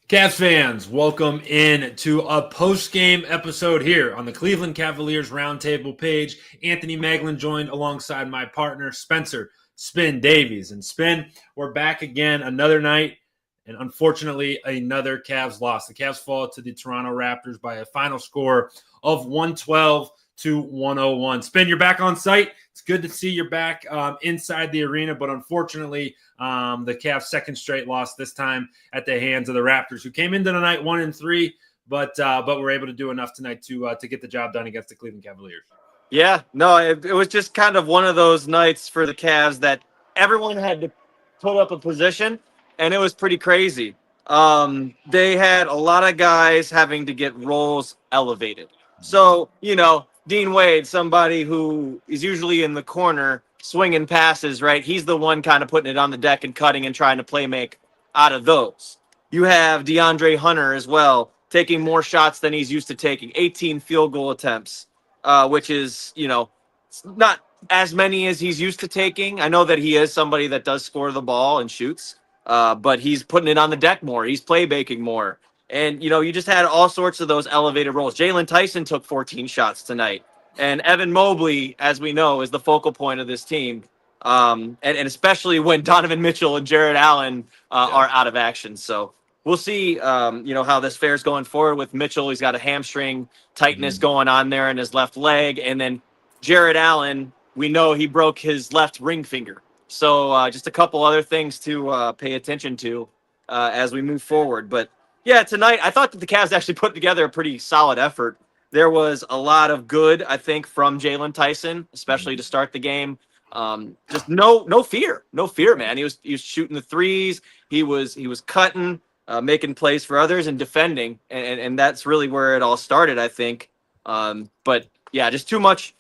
Cavs fans, welcome in to a post-game episode here on the Cleveland Cavaliers Roundtable page. Anthony Moeglin joined alongside my partner, Spencer Spin Davies. And Spin, we're back again another night, and unfortunately, another Cavs loss. The Cavs fall to the Toronto Raptors by a final score of 112-101. Spin, you're back on site. It's good to see you're back inside the arena, but unfortunately, the Cavs' second straight loss, this time at the hands of the Raptors, who came into the night 1-3, but were able to do enough tonight to get the job done against the Cleveland Cavaliers. Yeah, no, it was just kind of one of those nights for the Cavs that everyone had to put up a position, and it was pretty crazy. They had a lot of guys having to get roles elevated. So, Dean Wade, somebody who is usually in the corner swinging passes, right? He's the one kind of putting it on the deck and cutting and trying to play make out of those. You have DeAndre Hunter as well, taking more shots than he's used to taking, 18 field goal attempts, which is, not as many as he's used to taking. I know that he is somebody that does score the ball and shoots, but he's putting it on the deck more. He's playmaking more. And, you just had all sorts of those elevated roles. Jalen Tyson took 14 shots tonight. And Evan Mobley, as we know, is the focal point of this team. And especially when Donovan Mitchell and Jared Allen are out of action. So we'll see, how this fares going forward with Mitchell. He's got a hamstring tightness going on there in his left leg. And then Jared Allen, we know he broke his left ring finger. So just a couple other things to pay attention to as we move forward. But yeah, tonight I thought that the Cavs actually put together a pretty solid effort. There was a lot of good, I think, from Jalen Tyson, especially to start the game. Just no fear, man. He was shooting the threes. He was cutting, making plays for others and defending, and that's really where it all started, I think. But yeah, just too much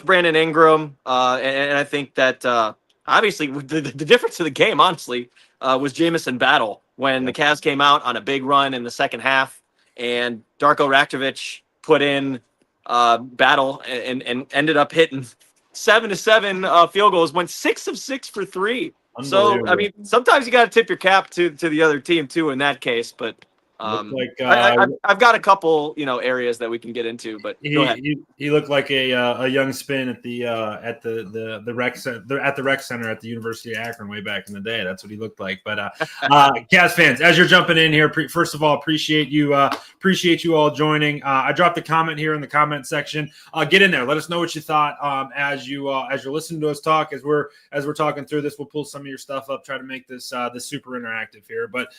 Brandon Ingram, and I think that obviously the difference of the game, honestly, was Jamison Battle when the Cavs came out on a big run in the second half, and Darko Rakovic put in Battle and ended up hitting 7-7 field goals, went 6 of 6 for 3. So, I mean, sometimes you got to tip your cap to the other team, too, in that case. But I've got a couple, areas that we can get into. But go ahead. He looked like a young Spin at the rec center at the University of Akron way back in the day. That's what he looked like. But Cavs fans, as you're jumping in here, first of all, appreciate you all joining. I dropped a comment here in the comment section. Get in there. Let us know what you thought as you're listening to us talk. As we're talking through this, we'll pull some of your stuff up, try to make this super interactive here. But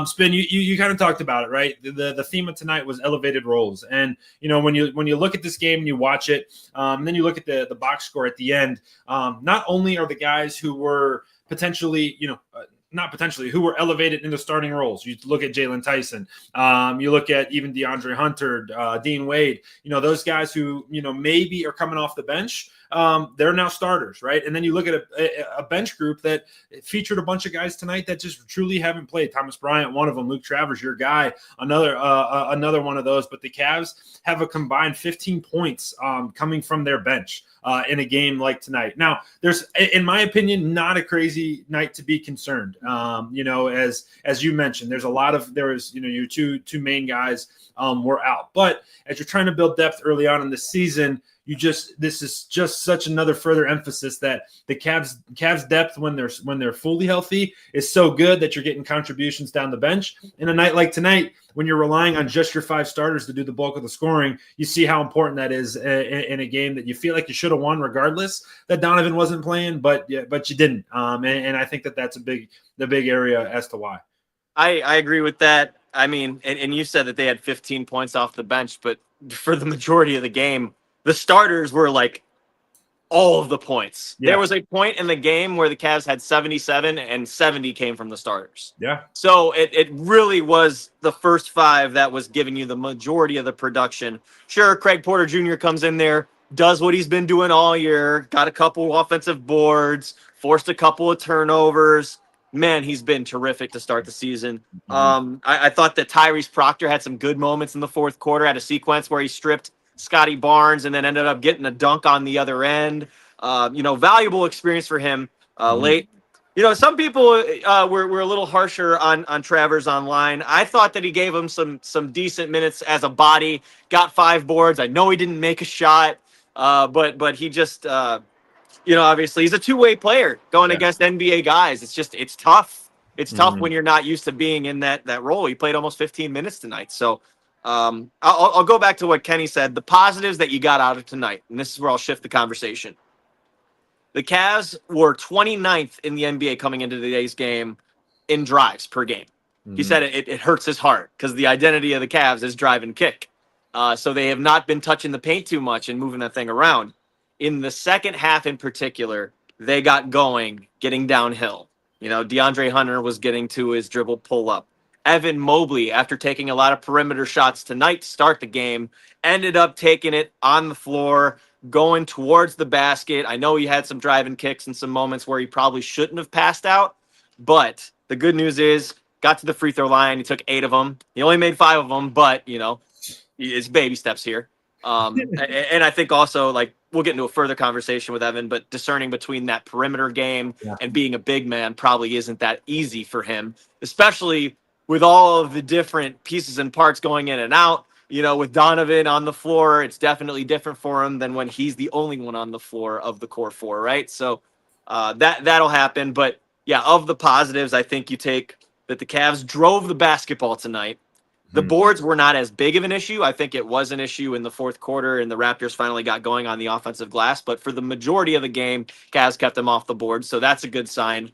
Spin, you kind of talked about it, right? The theme of tonight was elevated roles, and when you look at this game and you watch it, and then you look at the box score at the end. Not only are the guys who were potentially, who were elevated into starting roles. You look at Jalen Tyson. You look at even DeAndre Hunter, Dean Wade. Those guys who maybe are coming off the bench. They're now starters, right? And then you look at a bench group that featured a bunch of guys tonight that just truly haven't played. Thomas Bryant, one of them. Luke Travers, your guy, another one of those. But the Cavs have a combined 15 points coming from their bench in a game like tonight. Now, there's, in my opinion, not a crazy night to be concerned. As you mentioned, your two main guys were out. But as you're trying to build depth early on in the season, this is just such another further emphasis that the Cavs depth when they're fully healthy is so good that you're getting contributions down the bench. In a night like tonight, when you're relying on just your 5 starters to do the bulk of the scoring, you see how important that is in a game that you feel like you should have won regardless that Donovan wasn't playing, but you didn't. And I think that's the big area as to why. I agree with that. I mean, and you said that they had 15 points off the bench, but for the majority of the game, the starters were like all of the points. Yeah. There was a point in the game where the Cavs had 77 and 70 came from the starters. Yeah. So it really was the first 5 that was giving you the majority of the production. Sure, Craig Porter Jr. comes in there, does what he's been doing all year, got a couple offensive boards, forced a couple of turnovers. Man, he's been terrific to start the season. I thought that Tyrese Proctor had some good moments in the fourth quarter, had a sequence where he stripped Scotty Barnes and then ended up getting a dunk on the other end. Valuable experience for him late. Some people were a little harsher on Travers online. I thought that he gave him some decent minutes as a body. Got 5 boards. I know he didn't make a shot, but he just obviously he's a two-way player going against NBA guys. It's tough. It's tough when you're not used to being in that role. He played almost 15 minutes tonight. So I'll go back to what Kenny said. The positives that you got out of tonight, and this is where I'll shift the conversation. The Cavs were 29th in the NBA coming into today's game in drives per game. He said it hurts his heart because the identity of the Cavs is drive and kick. So they have not been touching the paint too much and moving that thing around. In the second half in particular, they got going, getting downhill. DeAndre Hunter was getting to his dribble pull-up. Evan Mobley, after taking a lot of perimeter shots tonight to start the game, ended up taking it on the floor, going towards the basket. I know he had some driving kicks and some moments where he probably shouldn't have passed out, but the good news is got to the free throw line. He took 8 of them. He only made 5 of them, but, it's baby steps here. And I think also, we'll get into a further conversation with Evan, but discerning between that perimeter game and being a big man probably isn't that easy for him, especially with all of the different pieces and parts going in and out. With Donovan on the floor, it's definitely different for him than when he's the only one on the floor of the core 4, right? So that'll happen. But, yeah, of the positives, I think you take that the Cavs drove the basketball tonight. The boards were not as big of an issue. I think it was an issue in the fourth quarter, and the Raptors finally got going on the offensive glass. But for the majority of the game, Cavs kept them off the board, so that's a good sign.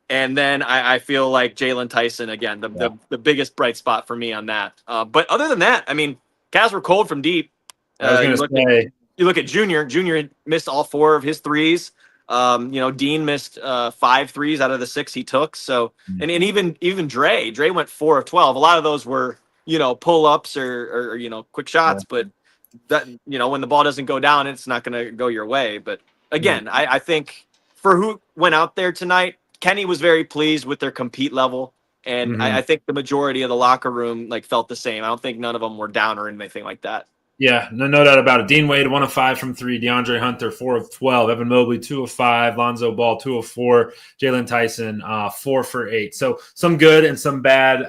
And then I feel like Jalen Tyson, again, the biggest bright spot for me on that. But other than that, Cavs were cold from deep. You look at Junior. Junior missed all 4 of his threes. Dean missed 5 threes out of the 6 he took. So, and even Dre went 4 of 12. A lot of those were, pull-ups or quick shots. But that, when the ball doesn't go down, it's not going to go your way. But again, I think for who went out there tonight, Kenny was very pleased with their compete level, and I think the majority of the locker room felt the same. I don't think none of them were down or anything like that. Yeah, no doubt about it. Dean Wade, 1 of 5 from 3. DeAndre Hunter, 4 of 12. Evan Mobley, 2 of 5. Lonzo Ball, 2 of 4. Jalen Tyson, 4 for 8. So some good and some bad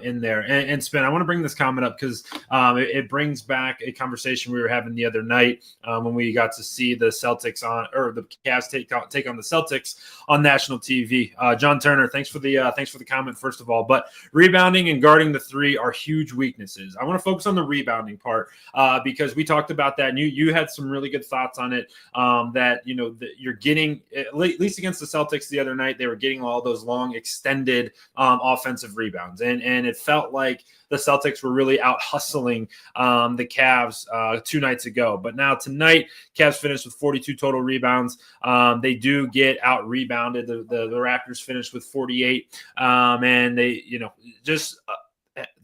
in there. And Spin, I want to bring this comment up because it brings back a conversation we were having the other night when we got to see the Celtics the Cavs take on the Celtics on national TV. John Turner, thanks for the comment first of all. But rebounding and guarding the 3 are huge weaknesses. I want to focus on the rebounding part. Because we talked about that, and you had some really good thoughts on it. That you're getting, at least against the Celtics the other night, they were getting all those long, extended offensive rebounds, and it felt like the Celtics were really out hustling the Cavs 2 nights ago. But now tonight, Cavs finished with 42 total rebounds. They do get out rebounded. The Raptors finished with 48, and they just.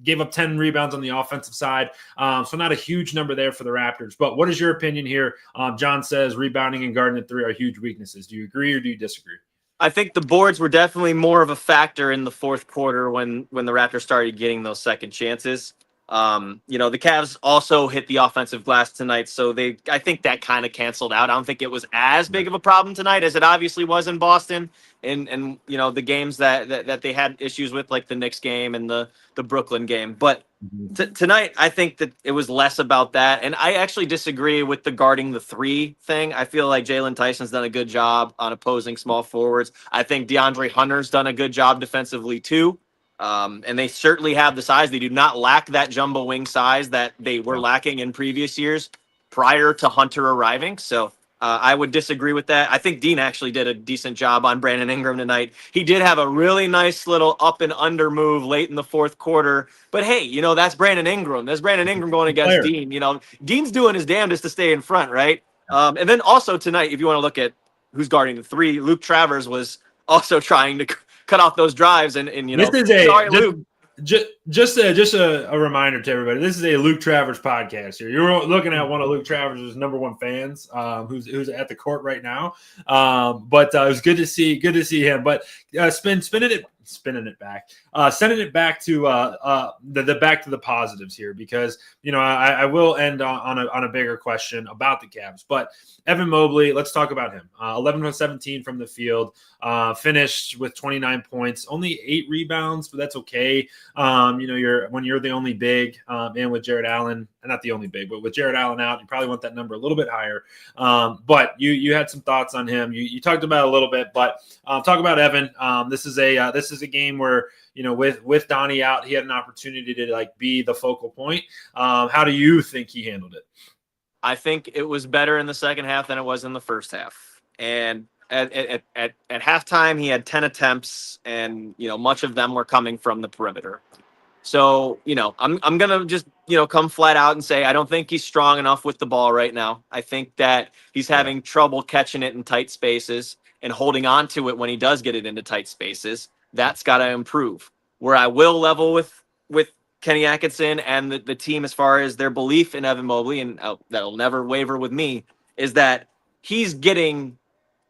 Gave up 10 rebounds on the offensive side. So not a huge number there for the Raptors. But what is your opinion here? John says rebounding and guarding at 3 are huge weaknesses. Do you agree or do you disagree? I think the boards were definitely more of a factor in the fourth quarter when the Raptors started getting those second chances. The Cavs also hit the offensive glass tonight, so I think that kind of canceled out. I don't think it was as big of a problem tonight as it obviously was in Boston and the games that they had issues with, like the Knicks game and the Brooklyn game. But tonight, I think that it was less about that. And I actually disagree with the guarding the 3 thing. I feel like Jalen Tyson's done a good job on opposing small forwards. I think DeAndre Hunter's done a good job defensively too. And they certainly have the size. They do not lack that jumbo wing size that they were lacking in previous years prior to Hunter arriving. So I would disagree with that. I think Dean actually did a decent job on Brandon Ingram tonight. He did have a really nice little up and under move late in the fourth quarter. But hey, that's Brandon Ingram. That's Brandon Ingram going against Dean. Dean's doing his damnedest to stay in front, right? And then also tonight, if you want to look at who's guarding the 3, Luke Travers was also trying to cut off those drives, and this is Luke. Just a reminder to everybody. This is a Luke Travers podcast here. You're looking at one of Luke Travers' number 1 fans, who's at the court right now. But it was good to see him. But spinning spinning it back, sending it back to the positives here, because I will end on a bigger question about the Cavs. But Evan Mobley, let's talk about him. 11 of 17 from the field, finished with 29 points, only 8 rebounds, but that's okay. When you're the only big, and with Jared Allen, not the only big, but with Jared Allen out, you probably want that number a little bit higher. But you had some thoughts on him. You talked about it a little bit, but talk about Evan. This is a game where, with Donnie out, he had an opportunity to be the focal point. How do you think he handled it? I think it was better in the second half than it was in the first half. And at halftime, he had 10 attempts, and much of them were coming from the perimeter. So I'm gonna just come flat out and say I don't think he's strong enough with the ball right now. I think that he's having trouble catching it in tight spaces and holding on to it when he does get it into tight spaces. That's got to improve. Where I will level with Kenny Atkinson and the team as far as their belief in Evan Mobley, and that'll never waver with me, is that he's getting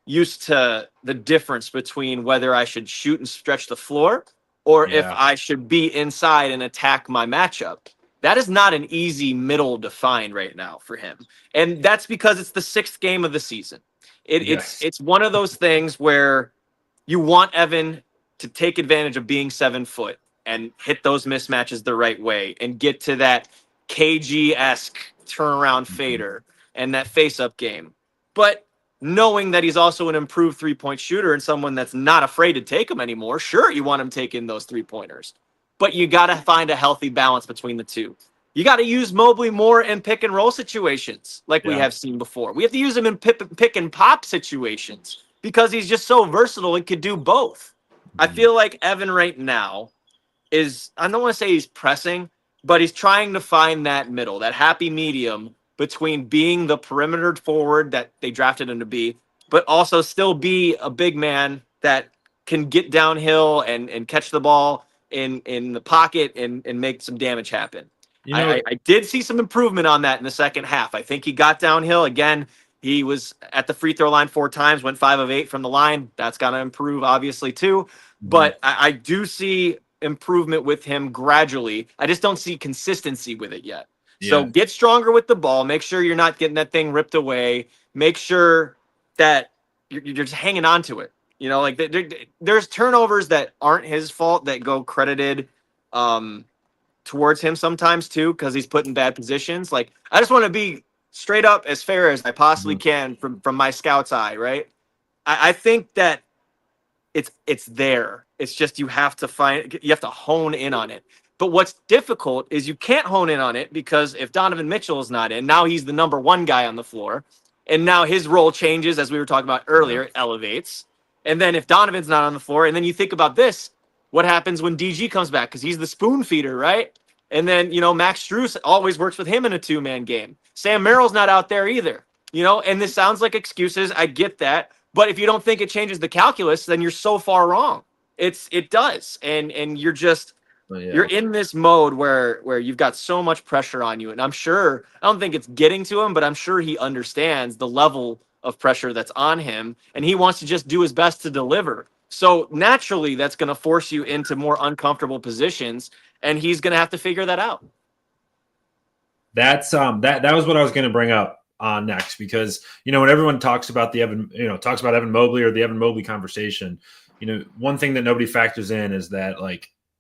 used to the difference between whether I should shoot and stretch the floor or if I should be inside and attack my matchup. That is not an easy middle to find right now for him. And that's because it's the 6th game of the season. It's one of those things where you want Evan to take advantage of being 7 foot and hit those mismatches the right way and get to that KG-esque turnaround fader and that face-up game. But knowing that he's also an improved three-point shooter and someone that's not afraid to take them anymore, sure, you want him taking those three-pointers. But you got to find a healthy balance between the two. You got to use Mobley more in pick-and-roll situations like we have seen before. We have to use him in pick-and-pop situations because he's just so versatile and could do both. I feel like Evan right now is, I don't want to say he's pressing, but he's trying to find that middle, that happy medium between being the perimeter forward that they drafted him to be, but also still be a big man that can get downhill and catch the ball in the pocket and make some damage happen. I did see some improvement on that in the second half. I think he got downhill. Again, he was at the free throw line 4 times, went 5 of 8 from the line. That's got to improve, obviously, too. But I do see improvement with him gradually. I just don't see consistency with it yet. So get stronger with the ball. Make sure you're not getting that thing ripped away. Make sure that you're just hanging on to it. There's turnovers that aren't his fault that go credited towards him sometimes too, because he's put in bad positions. I just want to be straight up as fair as I possibly can from my scout's eye, right? I think that it's there. It's just you have to hone in on it. But what's difficult is you can't hone in on it because if Donovan Mitchell is not in, now he's the number 1 guy on the floor. And now his role changes, as we were talking about earlier, it elevates. And then if Donovan's not on the floor, and then you think about this, what happens when DG comes back? Because he's the spoon feeder, right? And then, Max Strus always works with him in a 2-man game. Sam Merrill's not out there either, and this sounds like excuses. I get that. But if you don't think it changes the calculus, then you're so far wrong. It does. And you're just, you're in this mode where you've got so much pressure on you. And I'm sure, I don't think it's getting to him, but I'm sure he understands the level of pressure that's on him. And he wants to just do his best to deliver. So naturally, that's going to force you into more uncomfortable positions. And he's going to have to figure that out. That's that was what I was going to bring up next, because when everyone talks about Evan Mobley or the Evan Mobley conversation, one thing that nobody factors in is that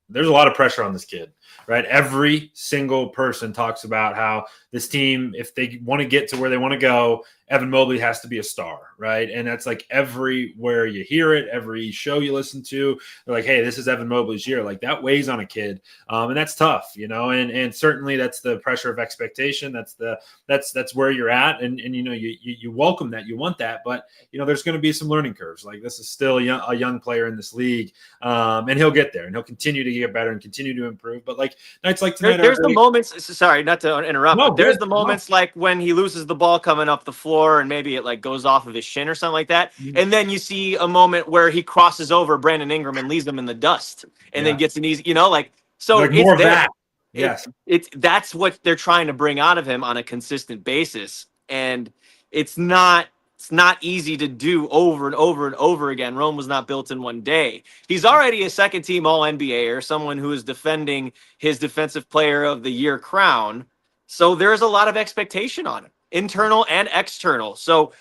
there's a lot of pressure on this kid, right? Every single person talks about how this team, if they want to get to where they want to go, Evan Mobley has to be a star, right? And that's everywhere you hear it, every show you listen to, they're like, hey, this is Evan Mobley's year. That weighs on a kid. And that's tough, and certainly that's the pressure of expectation. That's where you're at. And you welcome that, you want that, but there's going to be some learning curves. This is still a young player in this league. And he'll get there and he'll continue to get better and continue to improve. But nights like tonight, there's the moments, sorry, not to interrupt, but there's the moments when he loses the ball coming up the floor, and maybe it goes off of his shin or something like that. And then you see a moment where he crosses over Brandon Ingram and leaves him in the dust and then gets an easy, so it's more of there. that. Yes. That's what they're trying to bring out of him on a consistent basis. And it's not It's not easy to do over and over and over again. Rome was not built in one day. He's already a second-team All-NBA or someone who is defending his Defensive Player of the Year crown. So there's a lot of expectation on him, internal and external. So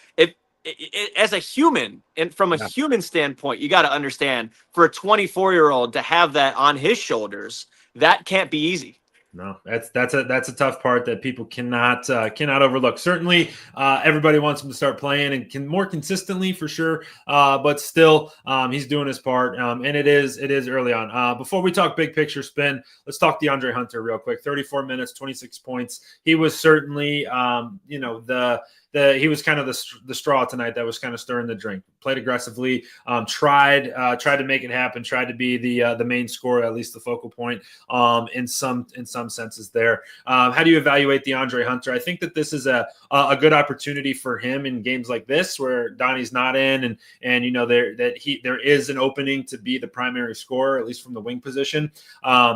as a human, and from a human standpoint, you got to understand, for a 24-year-old to have that on his shoulders, that can't be easy. No, that's a tough part that people cannot overlook. Certainly, everybody wants him to start playing and can more consistently for sure. But still, he's doing his part, and it is early on. Before we talk big picture spin, let's talk DeAndre Hunter real quick. 34 minutes, 26 points. He was certainly, he was kind of the straw tonight that was kind of stirring the drink. Played aggressively, tried to make it happen, tried to be the main scorer, at least the focal point in some senses there. How do you evaluate DeAndre Hunter? I think that this is a good opportunity for him in games like this where Donnie's not in, and there is an opening to be the primary scorer, at least from the wing position.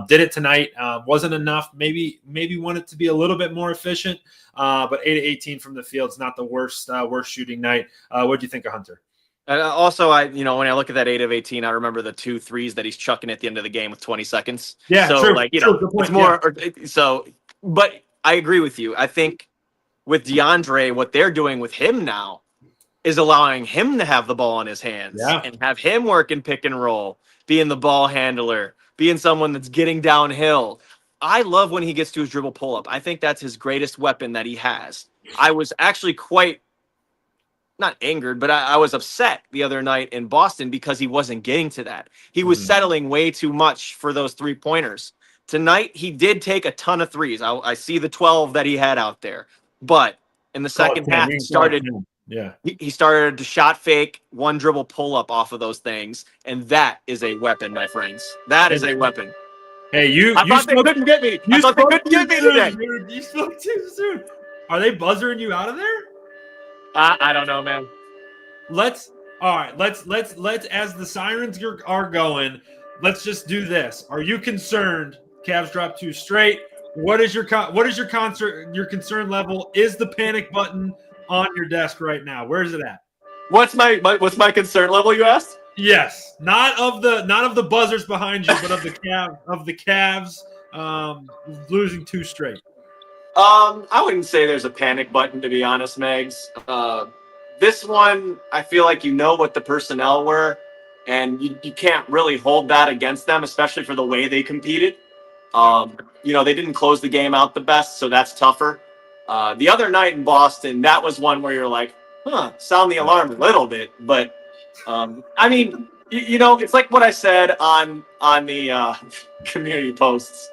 Did it tonight, wasn't enough. Maybe wanted to be a little bit more efficient. But 8-18 from the field is not the worst shooting night. What do you think of Hunter? Also, when I look at that 8 of 18, I remember the 2 threes that he's chucking at the end of the game with 20 seconds. Yeah, so true. It's more. Yeah. So, but I agree with you. I think with DeAndre, what they're doing with him now is allowing him to have the ball in his hands and have him work in pick and roll, being the ball handler, being someone that's getting downhill. I love when he gets to his dribble pull-up. I think that's his greatest weapon that he has. I was actually quite, not angered, but I was upset the other night in Boston because he wasn't getting to that. He was settling way too much for those three-pointers. Tonight, he did take a ton of threes. I see the 12 that he had out there. But in the second half, he started to shot fake, one dribble pull-up off of those things, and that is a weapon, my friends. That is a weapon. Hey, I thought they couldn't get me. I thought they couldn't get me today. Dude, you spoke too soon. Are they buzzering you out of there? I don't know, man. Let's as the sirens are going, let's just do this. Are you concerned? Cavs drop 2 straight. What is your concern level? Is the panic button on your desk right now? Where is it at? What's my concern level, you asked? Yes, not of the buzzers behind you, but of the Cavs losing 2 straight. I wouldn't say there's a panic button, to be honest, Megs. This one, I feel like what the personnel were, and you can't really hold that against them, especially for the way they competed. They didn't close the game out the best, so that's tougher. The other night in Boston, that was one where you're like, sound the alarm a little bit, but it's like what I said on the community posts.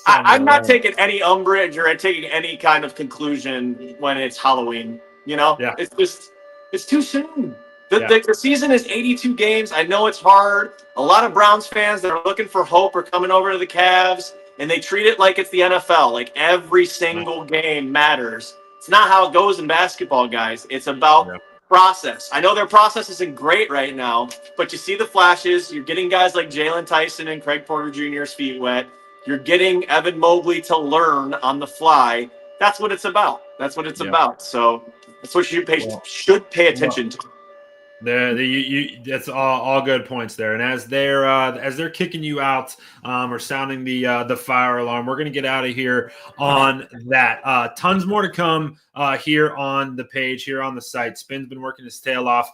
I'm not taking any umbrage or taking any kind of conclusion when it's Halloween. It's too soon. The season is 82 games. I know it's hard. A lot of Browns fans that are looking for hope are coming over to the Cavs, and they treat it like it's the NFL. Like every single game matters. It's not how it goes in basketball, guys. It's about process. I know their process isn't great right now, but you see the flashes. You're getting guys like Jalen Tyson and Craig Porter Jr.'s feet wet. You're getting Evan Mobley to learn on the fly. That's what it's about. That's what it's about. So that's what you should pay attention to. That's all good points there. And as they're kicking you out or sounding the fire alarm, we're going to get out of here on that. Tons more to come here on the page, here on the site. Spin's been working his tail off.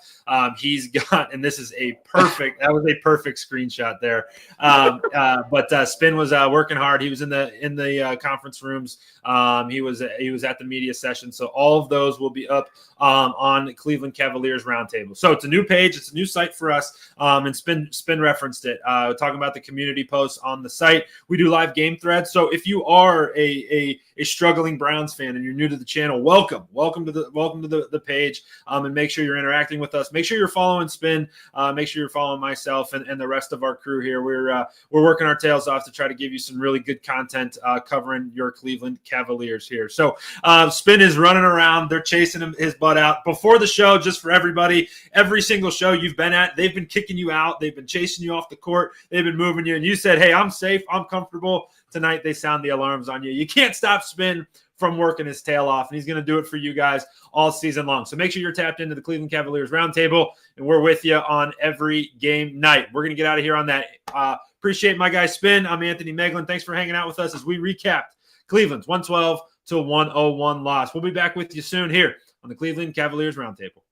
He's got, and this is that was a perfect screenshot there. But Spin was working hard. He was in the conference rooms. He was at the media session. So all of those will be up on Cleveland Cavaliers Roundtable. So it's a new page. It's a new site for us. And Spin referenced it, talking about the community posts on the site. We do live game threads. So if you are a struggling Browns fan and you're new to the channel, welcome to the page. And make sure you're interacting with us. Make sure you're following Spin. Make sure you're following myself and the rest of our crew here. We're working our tails off to try to give you some really good content covering your Cleveland Cavaliers here. So Spin is running around. They're chasing his butt out. Before the show, just for everybody, every single show you've been at, they've been kicking you out. They've been chasing you off the court. They've been moving you. And you said, hey, I'm safe. I'm comfortable. Tonight, they sound the alarms on you. You can't stop Spin from working his tail off, and he's going to do it for you guys all season long. So make sure you're tapped into the Cleveland Cavaliers Roundtable, and we're with you on every game night. We're going to get out of here on that. Appreciate my guy Spin. I'm Anthony Moeglin. Thanks for hanging out with us as we recapped Cleveland's 112-101 loss. We'll be back with you soon here on the Cleveland Cavaliers Roundtable.